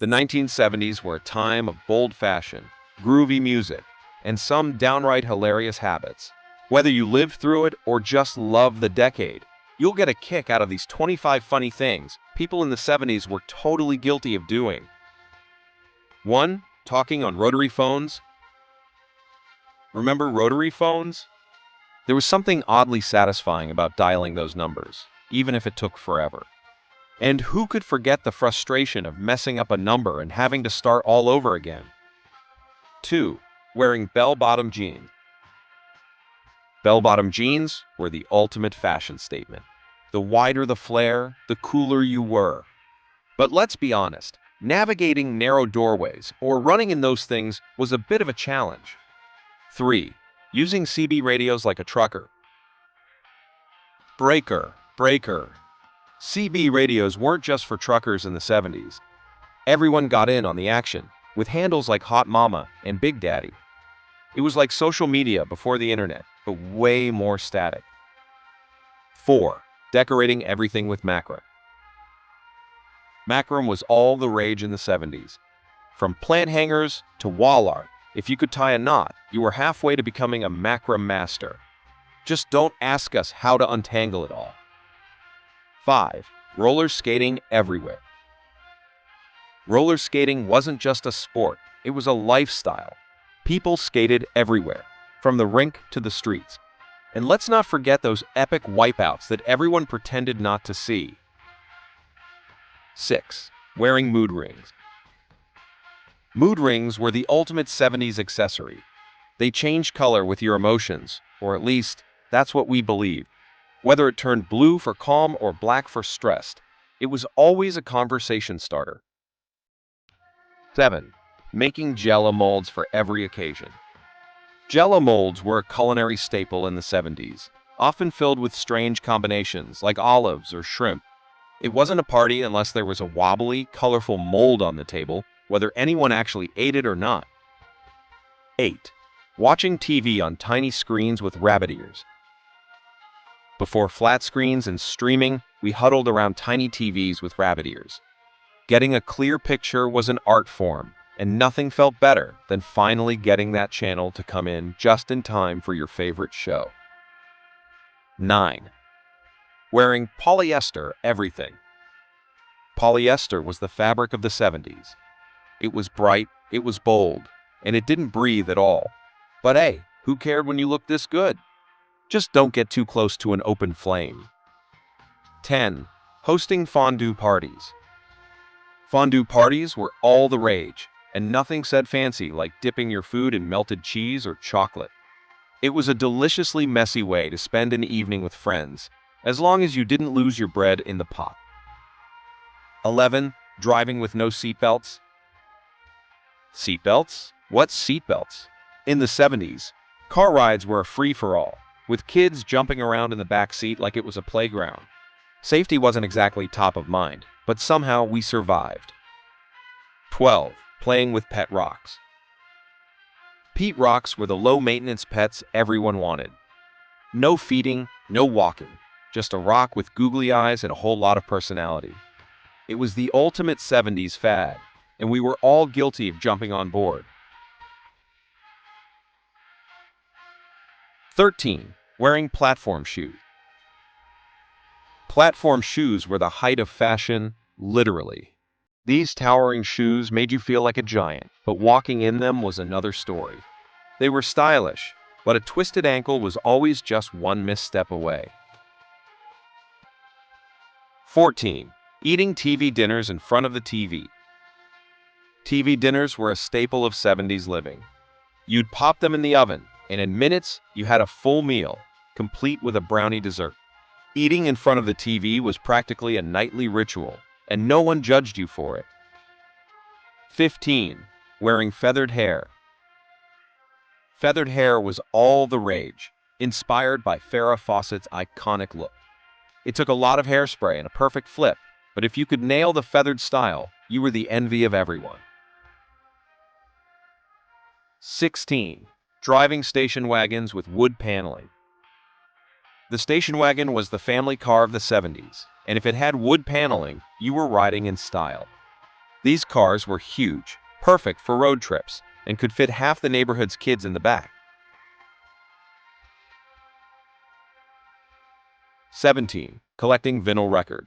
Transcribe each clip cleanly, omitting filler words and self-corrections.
The 1970s were a time of bold fashion, groovy music, and some downright hilarious habits. Whether you lived through it or just love the decade, you'll get a kick out of these 25 funny things people in the 70s were totally guilty of doing. 1. Talking on rotary phones. Remember rotary phones? There was something oddly satisfying about dialing those numbers, even if it took forever. And who could forget the frustration of messing up a number and having to start all over again? 2. Wearing bell-bottom jeans. Bell-bottom jeans were the ultimate fashion statement. The wider the flare, the cooler you were. But let's be honest, navigating narrow doorways or running in those things was a bit of a challenge. 3. Using CB radios like a trucker. Breaker. CB radios weren't just for truckers in the 70s. Everyone got in on the action, with handles like Hot Mama and Big Daddy. It was like social media before the internet, but way more static. 4. Decorating everything with macramé. Macramé was all the rage in the 70s. From plant hangers to wall art, if you could tie a knot, you were halfway to becoming a macramé master. Just don't ask us how to untangle it all. 5. Roller skating everywhere. Roller skating wasn't just a sport, it was a lifestyle. People skated everywhere, from the rink to the streets. And let's not forget those epic wipeouts that everyone pretended not to see. 6. Wearing mood rings. Mood rings were the ultimate 70s accessory. They changed color with your emotions, or at least, that's what we believed. Whether it turned blue for calm or black for stressed, it was always a conversation starter. 7. Making Jell-O molds for every occasion. Jell-O molds were a culinary staple in the 70s, often filled with strange combinations like olives or shrimp. It wasn't a party unless there was a wobbly, colorful mold on the table, whether anyone actually ate it or not. 8. Watching TV on tiny screens with rabbit ears. Before flat screens and streaming, we huddled around tiny TVs with rabbit ears. Getting a clear picture was an art form, and nothing felt better than finally getting that channel to come in just in time for your favorite show. 9. Wearing polyester everything. Polyester was the fabric of the 70s. It was bright, it was bold, and it didn't breathe at all. But hey, who cared when you looked this good? Just don't get too close to an open flame. 10. Hosting fondue parties. Fondue parties were all the rage, and nothing said fancy like dipping your food in melted cheese or chocolate. It was a deliciously messy way to spend an evening with friends, as long as you didn't lose your bread in the pot. 11. Driving with no seatbelts. Seatbelts? What seatbelts? In the 70s, car rides were a free-for-all, with kids jumping around in the back seat like it was a playground. Safety wasn't exactly top of mind, but somehow we survived. 12. Playing with pet rocks. Pete rocks were the low-maintenance pets everyone wanted. No feeding, no walking, just a rock with googly eyes and a whole lot of personality. It was the ultimate 70s fad, and we were all guilty of jumping on board. 13. Wearing platform shoes. Platform shoes were the height of fashion, literally. These towering shoes made you feel like a giant, but walking in them was another story. They were stylish, but a twisted ankle was always just one misstep away. 14. Eating TV dinners in front of the TV. TV dinners were a staple of 70s living. You'd pop them in the oven, and in minutes, you had a full meal, complete with a brownie dessert. Eating in front of the TV was practically a nightly ritual, and no one judged you for it. 15. Wearing feathered hair. Feathered hair was all the rage, inspired by Farrah Fawcett's iconic look. It took a lot of hairspray and a perfect flip, but if you could nail the feathered style, you were the envy of everyone. 16. Driving station wagons with wood paneling. The station wagon was the family car of the 70s, and if it had wood paneling, you were riding in style. These cars were huge, perfect for road trips, and could fit half the neighborhood's kids in the back. 17. Collecting vinyl record.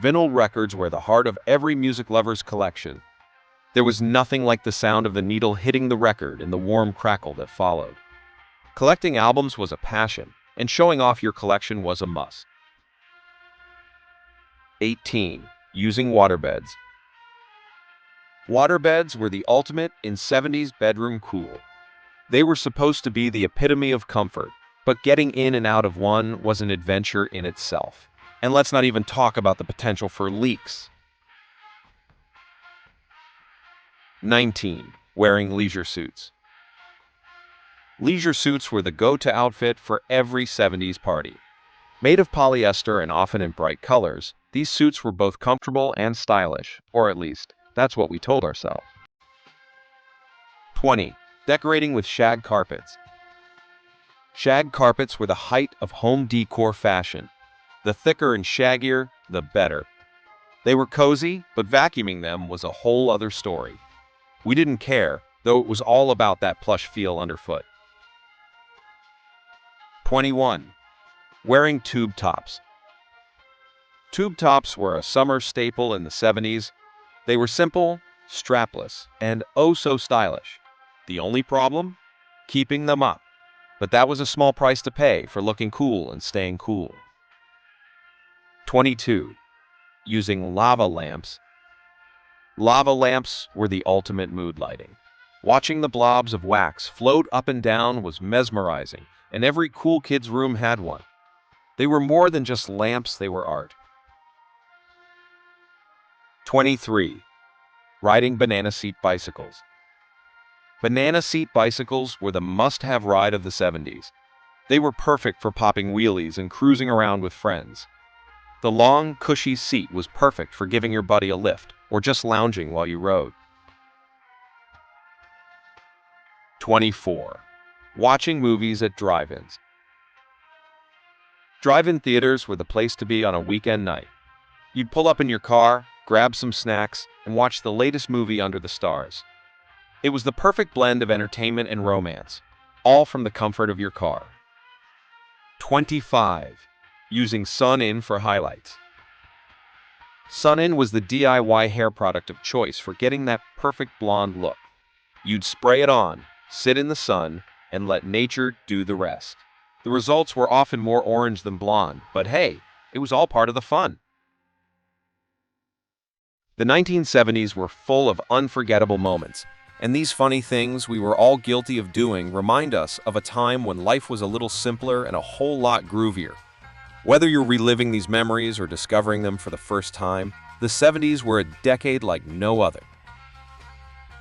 Vinyl records were the heart of every music lover's collection. There was nothing like the sound of the needle hitting the record and the warm crackle that followed. Collecting albums was a passion, and showing off your collection was a must. 18. Using waterbeds. Waterbeds were the ultimate in 70s bedroom cool. They were supposed to be the epitome of comfort, but getting in and out of one was an adventure in itself. And let's not even talk about the potential for leaks. 19. Wearing leisure suits. Leisure suits were the go-to outfit for every 70s party. Made of polyester and often in bright colors, these suits were both comfortable and stylish, or at least, that's what we told ourselves. 20. Decorating with shag carpets. Shag carpets were the height of home decor fashion. The thicker and shaggier, the better. They were cozy, but vacuuming them was a whole other story. We didn't care, though it was all about that plush feel underfoot. 21. Wearing tube tops. Tube tops were a summer staple in the 70s. They were simple, strapless, and oh so stylish. The only problem? Keeping them up. But that was a small price to pay for looking cool and staying cool. 22. Using lava lamps. Lava lamps were the ultimate mood lighting. Watching the blobs of wax float up and down was mesmerizing, and every cool kid's room had one. They were more than just lamps, they were art. 23. Riding banana seat bicycles. Banana seat bicycles were the must-have ride of the 70s. They were perfect for popping wheelies and cruising around with friends. The long, cushy seat was perfect for giving your buddy a lift or just lounging while you rode. 24. Watching movies at drive-ins. Drive-in theaters were the place to be on a weekend night. You'd pull up in your car, grab some snacks, and watch the latest movie under the stars. It was the perfect blend of entertainment and romance, all from the comfort of your car. 25. Using Sun-In for highlights. Sun-In was the DIY hair product of choice for getting that perfect blonde look. You'd spray it on, sit in the sun, and let nature do the rest. The results were often more orange than blonde, but hey, it was all part of the fun. The 1970s were full of unforgettable moments, and these funny things we were all guilty of doing remind us of a time when life was a little simpler and a whole lot groovier. Whether you're reliving these memories or discovering them for the first time, the 70s were a decade like no other.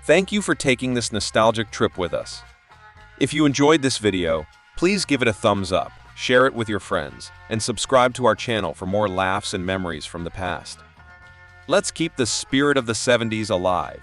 Thank you for taking this nostalgic trip with us. If you enjoyed this video, please give it a thumbs up, share it with your friends, and subscribe to our channel for more laughs and memories from the past. Let's keep the spirit of the 70s alive.